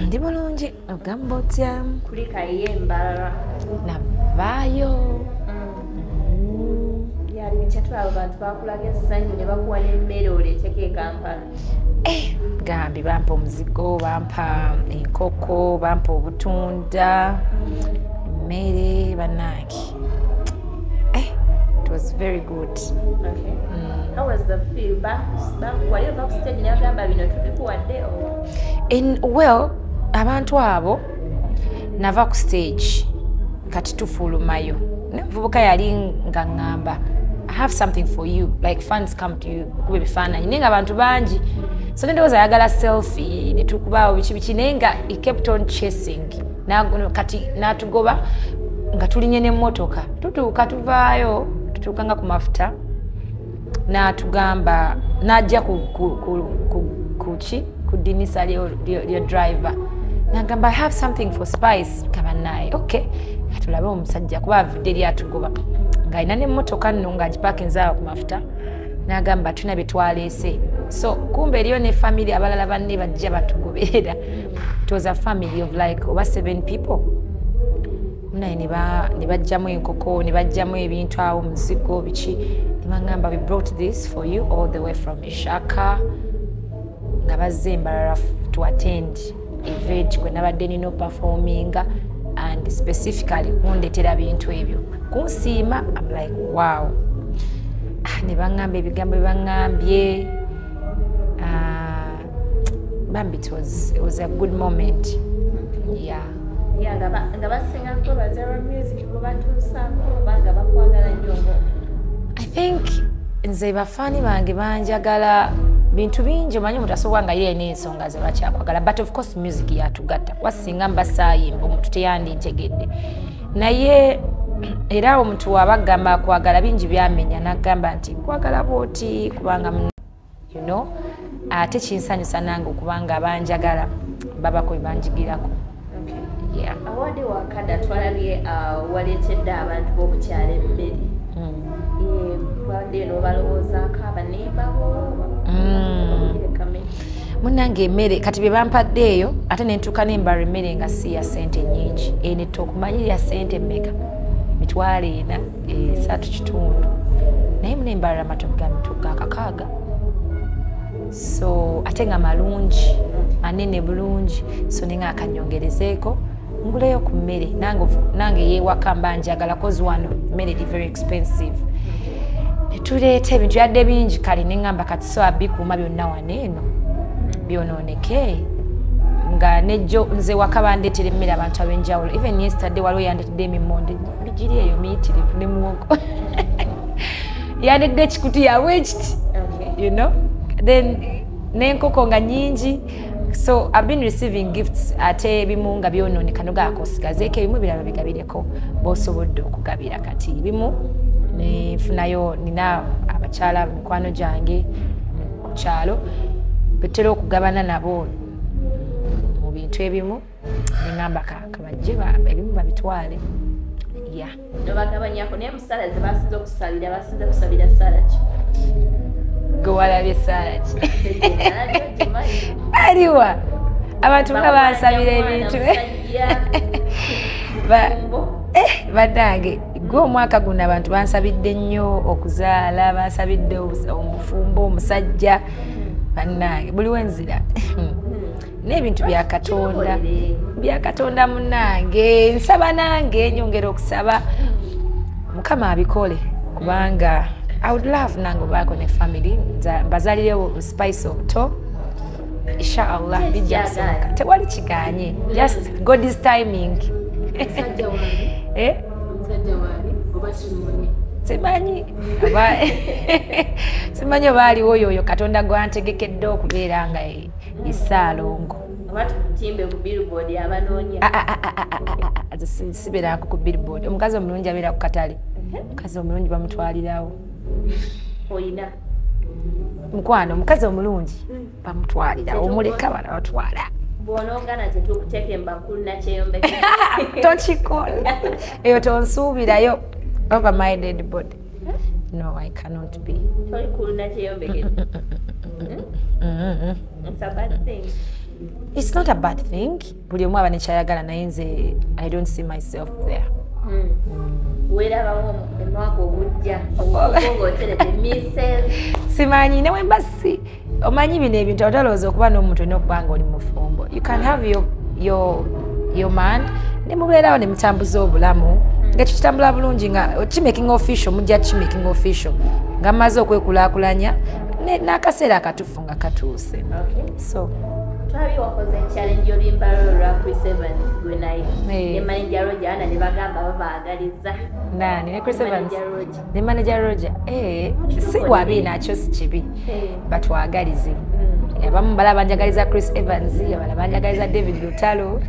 Ndi bulungi ogamba otya? Kulika ye Mbarara. Navaayo. Yali bikyatwala abantu bakulaga essanyu ne bakuwa n'emmere oleeteko e Kampala. Gambi bampa omuzigo, bampa enkoko, bampa obutunda, emmere bannange. It was very good. Okay. How was the feel? Wali ova ku stage n'agamba bino tubikuwadde? Well, abantu abo nava ku stage kati tufulumayo. Nevubuka yali nga ngamba, I have something for you, like fans come to you kube bifaananyi naye nga abantu bangi, so ndowooza ayagala selfie ne tukubaawo biki naye nga he kept on chasing kati n'atugoba nga tulinye n'emmotoka tutuuka tuvaayo tutuuka nga ku mafuta n'atugamba n'ajja ku dinisa lyo driver n'agamba I have something for Spice kaba naye okay tulabe omusajja kuba avidde lyatugoba ng'alina n'emmotoka nno ng'agipakinzaawo ku mafuta n'agamba tulina bye twaleese so kumbe eriyo ne family abalala banne bajja batugoberera. It was a family of like over 7 people. Naye ne bajjamu enkoko ne bajjamu ebintu awo muzigo biki ne bagamba we brought this for you all the way from Ishaka nga bazze Mbarara to attend event kwe nabadde nina performinga and specifically kundetera bintu ebyo kunsiima. I'm like wow. Ne bangamba ebigambo bangambye bambi it was a good moment. Yeah. Nga basinga ko bazara music ko batuusaako banga bakwagala nnyo. I think nze bafaani bange banjagala bintu bingi omanyi omuntu asobola nga yirina ensonga ze bakyakwagala but of course music yatugatta wasinga mbasaayimba omuntu teyandintegedde naye era omuntu wabagamba akwagala bingi byamenya n'agamba nti nkwagala bwoti kubanga you know ate kinsanyusa nange okubanga abanjagala babako banjigirako. Yeah. Awadi wakada twalabye waleetedde abantu b'okukyala emmere. Wadde n'obalowoozaako abaneibabo. Munnange emmere kati bye bampadde eyo ate ne ntuuka ne mbala emmere nga si ya ssente nnyingi. Eno okumanya ya ssente mmeka? Mitwalo 3.5. Naye mune mbalira amatoke ga mituka akakaaga. So ate nga malungi manene bulungi so nenga akanyongerezeeko nguleyo ku mmere nange yeewaka mba njagala kozi wano mmere eri very expensive. Tuleeta ebintu yadde bingi kale neŋŋamba kati so abikuuma byonna waneeno byonooneke nga nejjo nze waka bandeetera emmere abantu ab'enjawulo even yesterday waliwo yandeetedde emimmonde bigiri eyo miyitirivu ne muwogo yandetedde ekikutiya bwekiti you know then n'enkoko nga nyingi. So I've been receiving gifts ate ebimu nga byonooneka nogakosigazeeko ebimu ebirala bigabireko b'osobodde okugabira kati ebimu nefunayo nina abakyala mikwano gyange ku kyalo betera okugabana nabo mu bintu ebimu neŋŋamba kabajje ebimu babitwale. Yeah. Nobagabanyako naye musala ze basinze okusalira basinze kusabira sala ki? Gwalabye sala ki? Aliwa abantu nga bansabira ebintu bannange gwe omwaka guno abantu bansabidde nnyo okuzaala bansabidde omufumbo omusajja bannange buli wenzira n'ebintu byakatonda munnange nsaba nange nyongera okusaba Mukama abikole kubanga I would love nango baako ne family mbazalirewo Spice obuto inshallah bijja kusoboka tewali kiganye just God is timing. Simanyi oba aliwo oyo Katonda gwantegekedde okubeera nga isaalongo timbe ku billboard abanoonya sibeerako ku billboard. Omukazi omulungi abeera ku katale omukazi omulungi bamutwalirawo. Oyina mukwano omukazi omulungi bamutwalira omuleka banabatwala bw'onoogana tetukuteeka embakulu nakyeyombeke tonkikola eyo tonsuubirayo over my dead body. No, I cannot be. Toli cool nakyeyombeke. It's a bad thing. It's not a bad thing. Buli omu aba nekyayagala naye nze I don't see myself there. Weerabawo omwaka ogujja obufuba oterete Mrs. Simanyi newe mbasi omanyi bino ebintu otalowooza okuba n'omuntu olina okuba nga oli mufumbo. You can have your man ne mubeerawo ne mutambuza obulamu nga kitambula bulungi nga kimaking official mujja kimaking official nga mmaze okwekulaakulanya n'akaseera akatuufu nga katuuse. So twabi wakoze challenge oli Mbarara Chris Evans gwe naye ne manager Roger ana ne bagamba babaagaliza nani ne Chris Evans ne manager Roger si wabi nakyo si kibi but waagalize abamu bala banjagaliza Chris Evans abala banjagaliza David Lutalo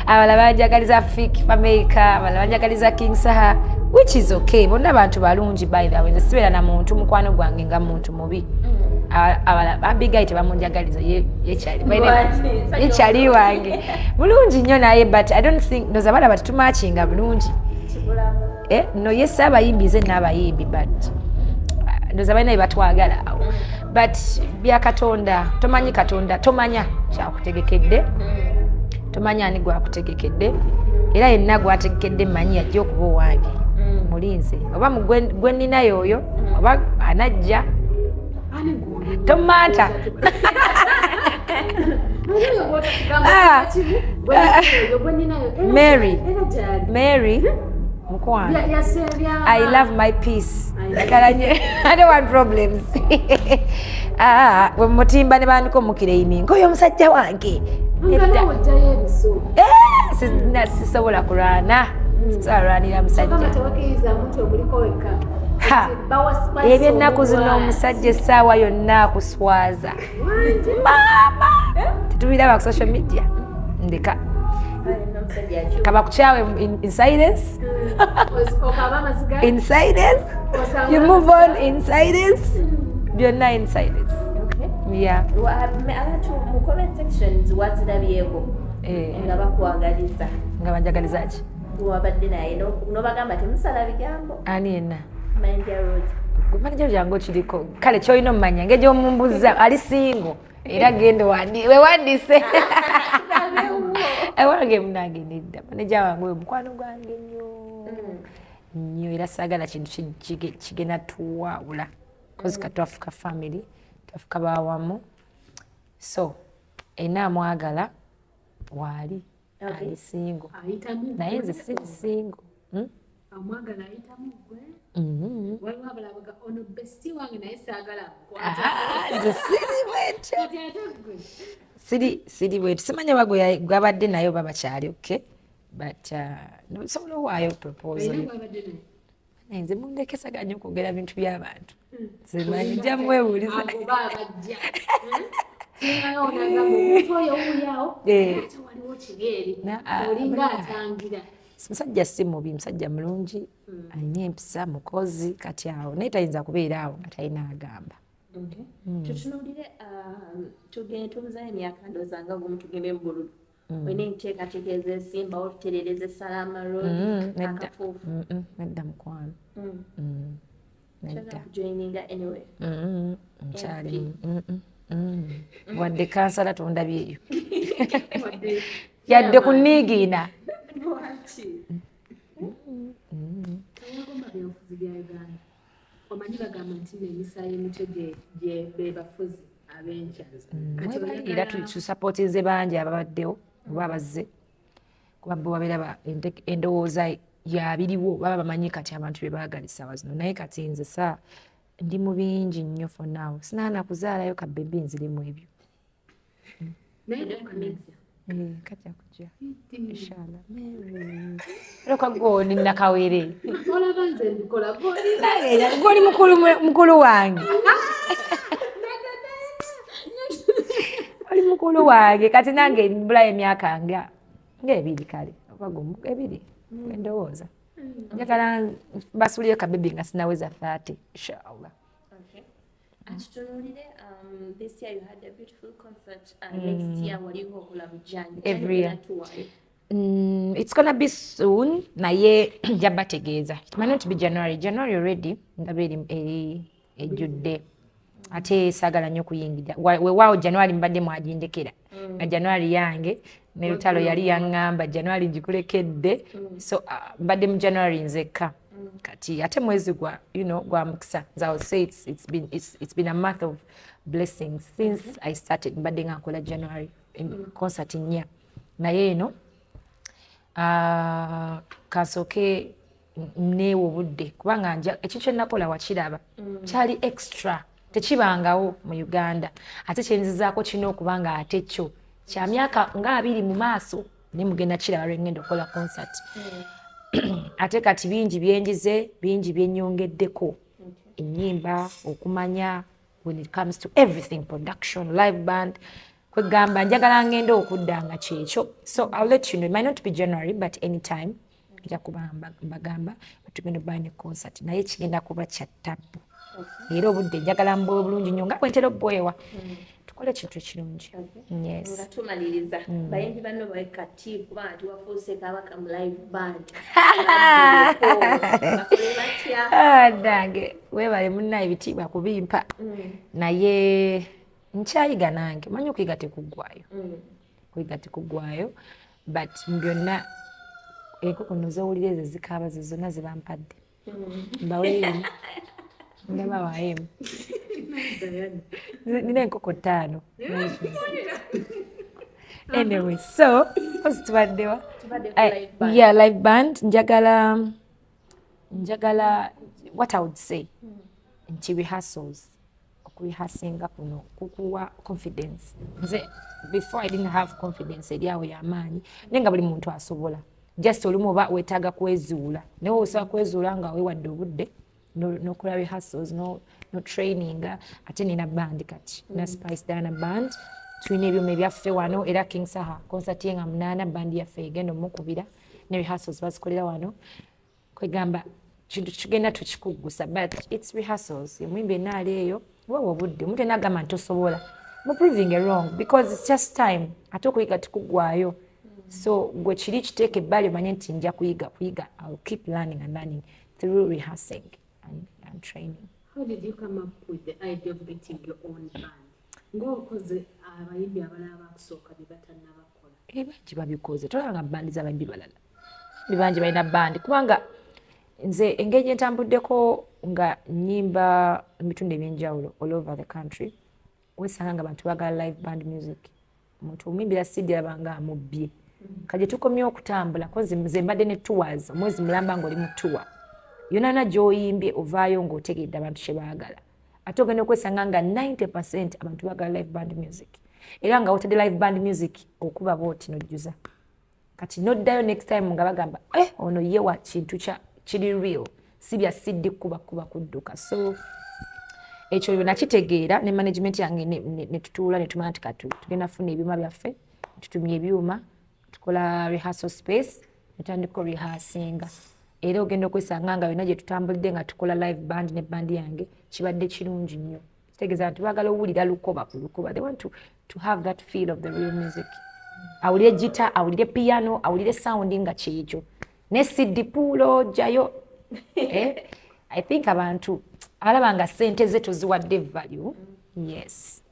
abala banjagaliza Fik Fameka abala banjagaliza King Saha, which is okay. Bonna abantu balungi by the way. Nze sibeera na muntu mukwano gwange nga muntu mubi. Abala abigaite bamunjagaliza yekyali wange bulungi nnyo naye, but I don't think ndoza bala batutumakinga bulungi no yes abayimbi ze n'abayimbi but ndoza balina bebatwagala awo but bya Katonda tomanyi Katonda tomanya kyakutegekedde tomanya ani gwakutegekedde era yenna gwategekedde manyi ajja okuba owange mulinze oba gwe nnina yoyo oba anajja tomata Mary Mukwano, I love my peace. I don't want problems. When mutimba ne banduko mukireyimi ngoyo musajja wange sisobola kulwana sisobola musajja ebyennaku zino omusajja essaawa yonna akuswaza mama tetubiraba ku social media ndeka kaba kukyawe in silence in silence you move on in silence byonna in silence yeah abantu mu comment sections wazirabyeko nga bakwagaliza nga banjagalizaki wabadde naye nobagamba temusala bigambo ani yenna manager jango kiriko kale kyoyina omumanya ng'egyo omumbuza ali singo era genda wewandiise ewange munagendedda manager wange mukwano gwange nnyo era saagala kintu kigenda tuwaawula kozi katwafuka family twafuka bawamu so enamwagala waali ali singo naye nze siri singo amwagala ayitamu gwe waliwo abalabaga ono besti wange naye saagala nze siri bwetu simanya bagwe gwabadde nayo babakyali okay but nosobola owaayo proposal nze mundekesaganya okwogera bintu by'abantu simanyi jja mwewuliza musajja si mubi musajja mulungi alina empisa mukozi kati awo naye tayinza kubeera awo nga talina agamba tutunuulire tugende tubuzayo emyaka ndooza nga gumu tugende mu bululu olina enteekateeka ezesimba otuterereza Salama Road akafuufu nedda mukwano nedda kujoininga anyway nkyali wadde kansala tondabyeyo yadde kuniigiina byobufuzi bya Uganda omanyi bagamba nti n'emisaala emito gye bebafuzi ab'enkya era tusapootinze bangi ababaddewo oba abazze kuba bo babeera endowooza yabiriwo baba bamanyi kati abantu bye baagala essaawa zino naye kati nze saa ndi mu bingi nnyo for now sinaana kuzaalayo kabebi nzirimu ebyo kajja kujja inshallah loka goni nakawere olaba nze ndikola goni mukulu wange oli mukulu wange kati nange mbula emyaka ng'ebiri kale obagumu ebiri endowooza njagala basuulire kabebi nga sinaweza 30 inshallah. This year you had a beautiful concert and next year waliwo okola bujjanyi every year it's gonna be soon naye jabategeeza it might not be January already ndaba eri ejjudde ate saagala nnyo kuyingira weewaawo January mbadde mwagindekera nga January yange ne lutalo yali yaŋŋamba January ngikulekedde so mbadde mu January nzekka kati ate mwezi gwa gwa mukisa I would say it's been a month of blessings since I started mbadde nga nkola January concert nnya naye eno kasooke neewo budde kubanga ekyo kye nakola wakiraba kyali extra tekibangawo mu Uganda ate kyenzizaako kino okubanga ate kyo kya myaka nga 2 mu maaso ne mugenda kiraba lwengenda okukola concert ate kati bingi byenjize bingi byennyongeddeko ennyimba okumanya when it comes to everything production live band kwegamba njagala ngenda okuddanga kyekyo so I'll let you know it might not be January but anytime kija kuba mbagamba tugenda okuba ne concert naye kigenda kuba kya ttabu era obudde njagala mbwe bulungi nnyo nga bwentera obbwewa tukole ekintu ekirungi nga tumaliriza bayimbi banno bawe kati kuba nti wafuuse kabaka mu live band nange weebale munnaye ebitiibwa kubimpa naye nkyayiga nange manyi okuyiga tekuggwaayo but byonna enkoko no zowulira ezo zikaaba ze zonna zebampadde mbaweemu ndaba waemu nina enkoko 5 anyway so posi tubaddewa live band njagala what I would say nti rehearsals okurehearsinga kuno kukuwa confidence nze before I didn't have confidence eri awo y'amaanyi naye nga buli muntu asobola just olumu oba weetaaga kwezuula naye osobola kwezuula nga weewadde obudde nokola rehearsals no training ate nina band kati na Spice Dana band tulina ebyuma ebyaffe wano era King Saha concert yenga 8 band yaffe egenda omukubira ne rehearsals bazikolera wano kwegamba kintu kigenda tukikuggusa but it's rehearsals emwimbe enaali eyo wewe obudde omuntu enagamba nti tosobola mu proving wrong because it's just time ate okuyiga tikuggwaayo so gwe kiri kiteeke ebbali omanye nti nja kuyiga I'll keep learning and learning through rehearsing and training. How did you come up with the idea of getting your own band? Ngokoze abayimbi abalala bakusooka bye batannabakola. Bangi babikoze tolanga bandi z'abayimbi balala. Bangi balina bandi kubanga nze engeri entambuddeko nga nnyimba ebitundu ebyenjawulo all over the country wesanga nga bantu bagala live band music omuntu omuyimbira CD abanga amubbye kaje tukomye okutambula kozi nze mbadde ne tours omwezi mulamba ng'oli mu tour yonana gy'oyimbye ovaayo ng'otegedde abantu kye baagala ate ogenda okwesanga nga 90% abantu bagala live band music era nga otadde live band music okuba booti nojjuza kati noddayo next time nga bagamba ono ye wa kintu kiri real si bya CD kuba kudduka so ekyo nakitegeera ne management yange ne tutuula ne tumanya nti tugenda funa ebyuma byaffe tutumye ebyuma tukola rehearsal space netandika rehearsinga era ogenda okwesanga nga yonna gye tutambulidde nga tukola live band ne band yange kibadde kirungi nnyo kitegeeza nti baagala owulira lukoba ku lukoba they want to have that feel of the real music awulire guitar awulire piano awulire sound nga kyekyo ne CD puulo jayo I think abantu alaba nga ssente ze toziwadde value yes